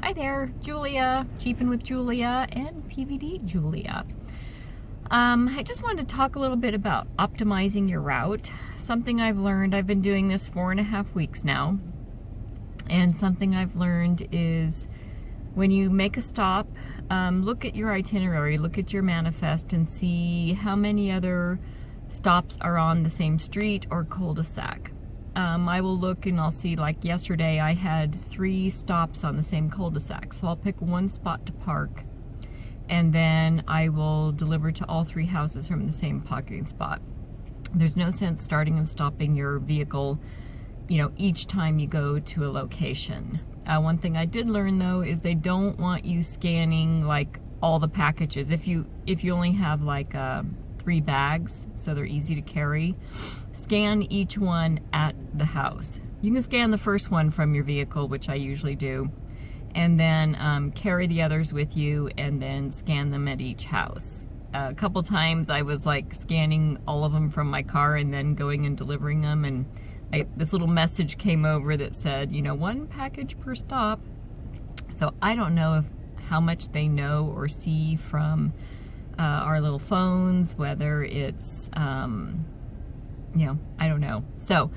Hi there, Julia, Jeepin' with Julia and PVD Julia. I just wanted to talk a little bit about optimizing your route. Something I've learned, I've been doing this 4.5 weeks now, and something I've learned is when you make a stop, look at your itinerary, look at your manifest and see how many other stops are on the same street or cul-de-sac. I will look and I'll see, like yesterday I had 3 stops on the same cul-de-sac, so I'll pick one spot to park and then I will deliver to all 3 houses from the same parking spot. There's no sense starting and stopping your vehicle, you know, each time you go to a location. One thing I did learn though is they don't want you scanning like all the packages. If you only have like 3 bags, so they're easy to carry, scan each one at the house. You can scan the first one from your vehicle, which I usually do, and then carry the others with you and then scan them at each house. A couple times I was like scanning all of them from my car and then going and delivering them, and this little message came over that said, you know, 1 package per stop. So I don't know how much they know or see from our little phones, whether it's, you know, I don't know. So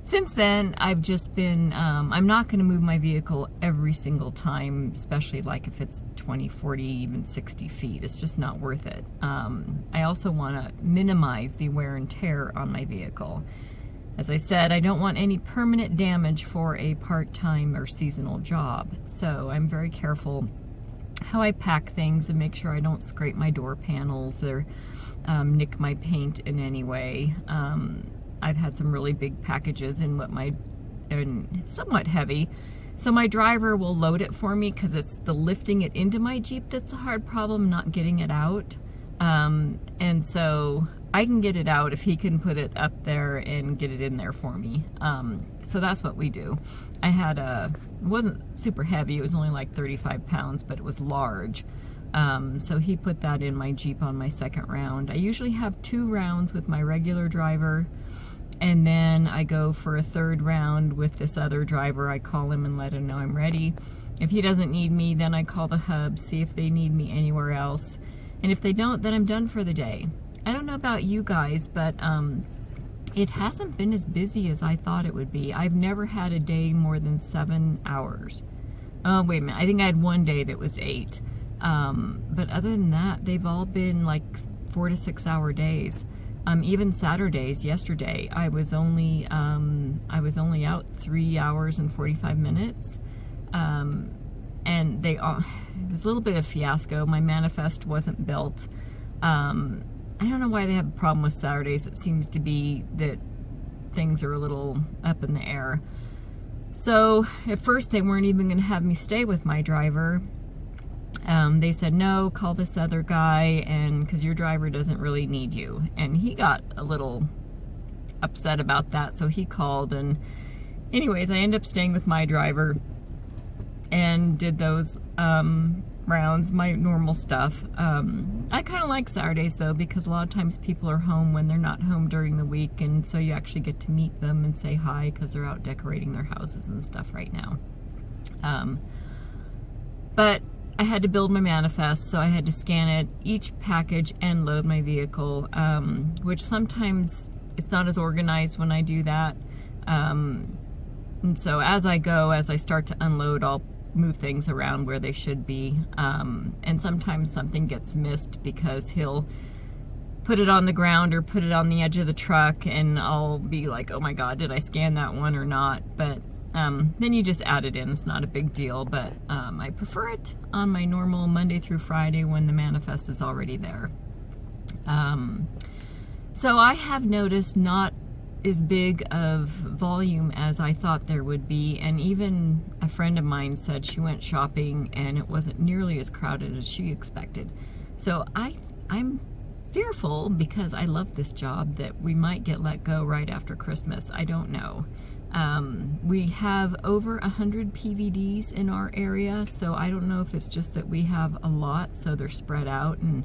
since then, I've just been, I'm not going to move my vehicle every single time, especially like if it's 20, 40, even 60 feet. It's just not worth it. I also want to minimize the wear and tear on my vehicle. As I said, I don't want any permanent damage for a part-time or seasonal job. So I'm very careful how I pack things and make sure I don't scrape my door panels or nick my paint in any way. I've had some really big packages and somewhat heavy, so my driver will load it for me because it's the lifting it into my Jeep that's a hard problem, not getting it out. And so I can get it out if he can put it up there and get it in there for me. So that's what we do. I had it wasn't super heavy, it was only like 35 pounds, but it was large. So he put that in my Jeep on my second round. I usually have 2 rounds with my regular driver, and then I go for a 3rd round with this other driver. I call him and let him know I'm ready. If he doesn't need me, then I call the hub, see if they need me anywhere else. And if they don't, then I'm done for the day. I don't know about you guys, but it hasn't been as busy as I thought it would be. I've never had a day more than 7 hours. Oh, wait a minute. I think I had one day that was 8. But other than that, they've all been like 4 to 6 hour days. Even Saturdays, yesterday, I was only out 3 hours and 45 minutes. And it was a little bit of a fiasco. My manifest wasn't built. I don't know why they have a problem with Saturdays. It seems to be that things are a little up in the air. So at first they weren't even going to have me stay with my driver. They said, no, call this other guy, and because your driver doesn't really need you. And he got a little upset about that, so he called. And anyways, I ended up staying with my driver and did those rounds, my normal stuff. I kind of like Saturdays though, because a lot of times people are home when they're not home during the week, and so you actually get to meet them and say hi because they're out decorating their houses and stuff right now. But I had to build my manifest, so I had to scan it, each package, and load my vehicle, which sometimes it's not as organized when I do that. And so as I go, as I start to unload, I'll move things around where they should be. And sometimes something gets missed because he'll put it on the ground or put it on the edge of the truck, and I'll be like, oh my God, did I scan that one or not? But then you just add it in. It's not a big deal, but I prefer it on my normal Monday through Friday when the manifest is already there. So I have noticed not as big of volume as I thought there would be, and even a friend of mine said she went shopping and it wasn't nearly as crowded as she expected. So I'm fearful, because I love this job, that we might get let go right after Christmas. I don't know. We have over 100 PVDs in our area, so I don't know if it's just that we have a lot, so they're spread out, and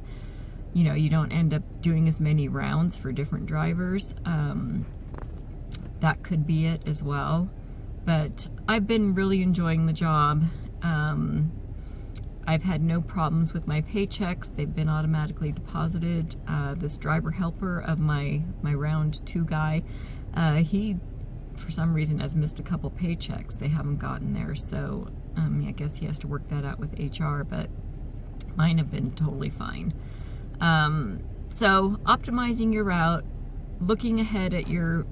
you know, you don't end up doing as many rounds for different drivers. That could be it as well. But I've been really enjoying the job. I've had no problems with my paychecks. They've been automatically deposited. This driver helper of my round 2 guy, he for some reason has missed a couple paychecks. They haven't gotten there, so I guess he has to work that out with HR, but mine have been totally fine. So optimizing your route, looking ahead at your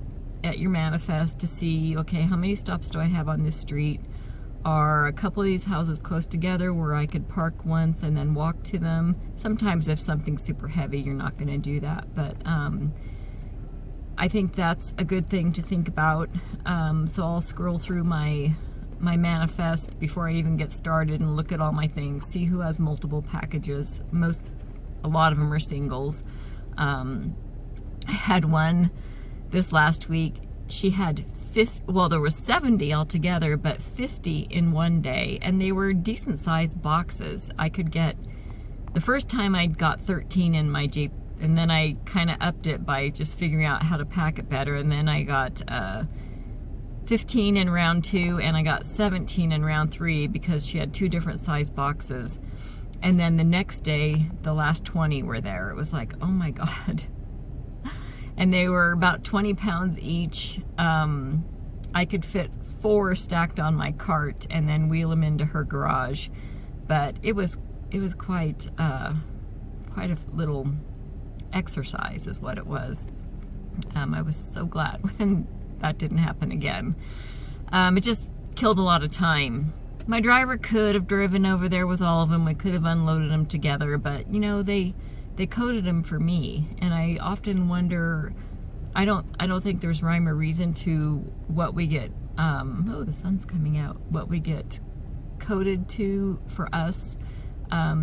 manifest to see, okay, how many stops do I have on this street? Are a couple of these houses close together where I could park once and then walk to them? Sometimes if something's super heavy, you're not going to do that, but I think that's a good thing to think about. So I'll scroll through my manifest before I even get started and look at all my things, see who has multiple packages. A lot of them are singles. I had one this last week. She had 50, well, there was 70 altogether, but 50 in one day, and they were decent sized boxes. I could get, the first time I got 13 in my Jeep, and then I kind of upped it by just figuring out how to pack it better, and then I got 15 in round 2, and I got 17 in round 3 because she had 2 different size boxes. And then the next day, the last 20 were there. It was like, oh my God. And they were about 20 pounds each. I could fit 4 stacked on my cart and then wheel them into her garage. But it was quite a little exercise is what it was. I was so glad when that didn't happen again. It just killed a lot of time. My driver could have driven over there with all of them. We could have unloaded them together, but you know, they coded them for me, and I often wonder, I don't think there's rhyme or reason to what we get, oh, the sun's coming out, what we get coded to for us,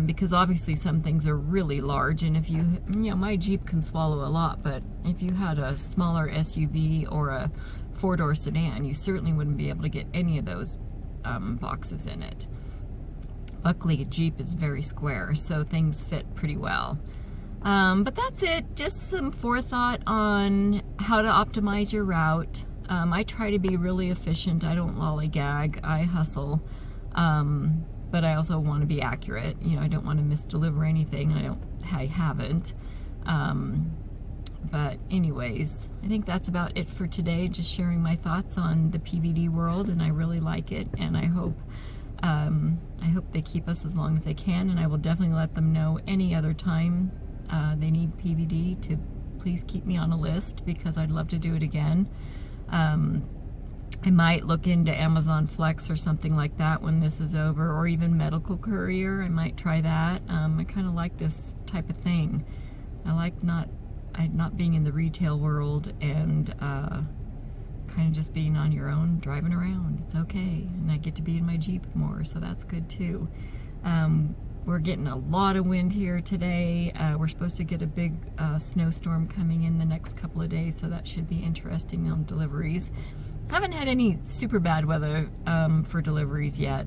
because obviously some things are really large, and if you know, my Jeep can swallow a lot, but if you had a smaller SUV or a 4-door sedan, you certainly wouldn't be able to get any of those boxes in it. Luckily, a Jeep is very square, so things fit pretty well. But that's it, just some forethought on how to optimize your route. I try to be really efficient. I don't lollygag, I hustle, but I also want to be accurate. You know, I don't want to misdeliver anything, and I haven't. But anyways, I think that's about it for today, just sharing my thoughts on the PVD world, and I really like it, and I hope they keep us as long as they can, and I will definitely let them know any other time they need PVD to please keep me on a list, because I'd love to do it again. I might look into Amazon Flex or something like that when this is over, or even Medical Courier. I might try that. I kind of like this type of thing. I like not being in the retail world and kind of just being on your own, driving around. It's okay, and I get to be in my Jeep more, so that's good too. We're getting a lot of wind here today. We're supposed to get a big snowstorm coming in the next couple of days, so that should be interesting on deliveries. Haven't had any super bad weather for deliveries yet,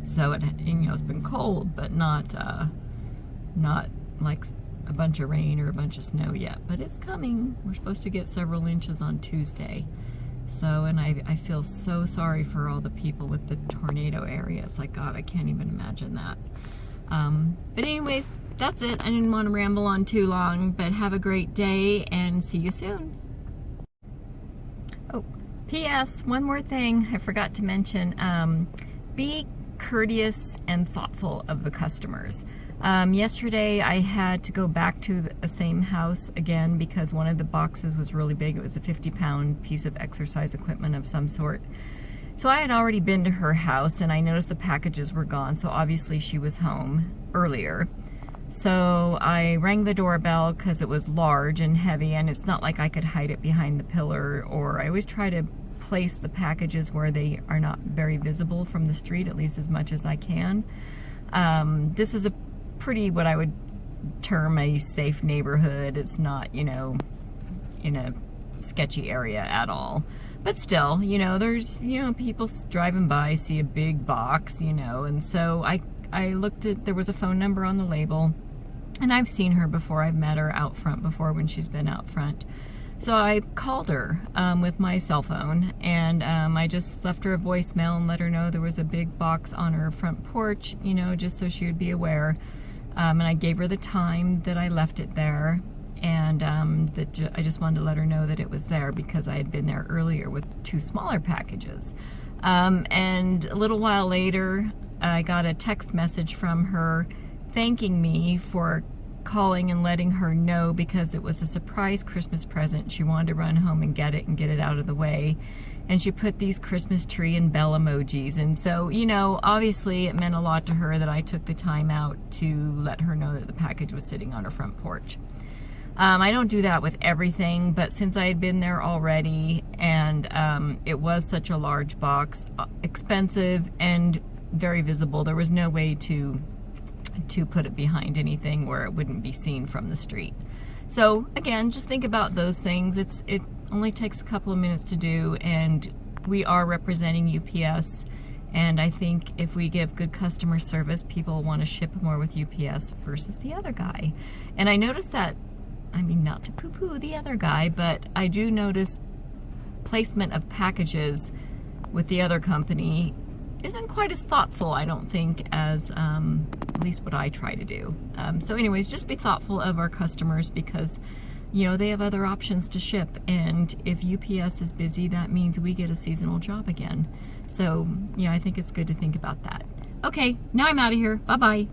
so it's been cold, but not like a bunch of rain or a bunch of snow yet, but it's coming. We're supposed to get several inches on Tuesday. So, and I feel so sorry for all the people with the tornado area. It's like, God, I can't even imagine that. But anyways, that's it. I didn't want to ramble on too long, but have a great day and see you soon. Oh, P.S. One more thing I forgot to mention. Be courteous and thoughtful of the customers. Yesterday I had to go back to the same house again because one of the boxes was really big. It was a 50-pound piece of exercise equipment of some sort. So I had already been to her house and I noticed the packages were gone, so obviously she was home earlier. So I rang the doorbell because it was large and heavy, and it's not like I could hide it behind the pillar, or I always try to place the packages where they are not very visible from the street, at least as much as I can. This is a pretty, what I would term a safe neighborhood. It's not, in a sketchy area at all. But still, there's, people driving by, see a big box, and so I looked at, there was a phone number on the label, and I've seen her before. I've met her out front before when she's been out front. So I called her with my cell phone, and I just left her a voicemail and let her know there was a big box on her front porch, you know, just so she would be aware. And I gave her the time that I left it there, and I just wanted to let her know that it was there because I had been there earlier with 2 smaller packages. And a little while later, I got a text message from her thanking me for calling and letting her know because it was a surprise Christmas present. She wanted to run home and get it out of the way. And she put these Christmas tree and bell emojis. And so, you know, obviously it meant a lot to her that I took the time out to let her know that the package was sitting on her front porch. I don't do that with everything, but since I had been there already and it was such a large box, expensive and very visible, there was no way to put it behind anything where it wouldn't be seen from the street. So again, just think about those things. It only takes a couple of minutes to do, and we are representing UPS, and I think if we give good customer service, people want to ship more with UPS versus the other guy. And I noticed that, I mean, not to poo-poo the other guy, but I do notice placement of packages with the other company isn't quite as thoughtful, I don't think, as at least what I try to do. So anyways, just be thoughtful of our customers because, you know, they have other options to ship, and if UPS is busy, that means we get a seasonal job again. So, you know, I think it's good to think about that. Okay, now I'm out of here. Bye-bye.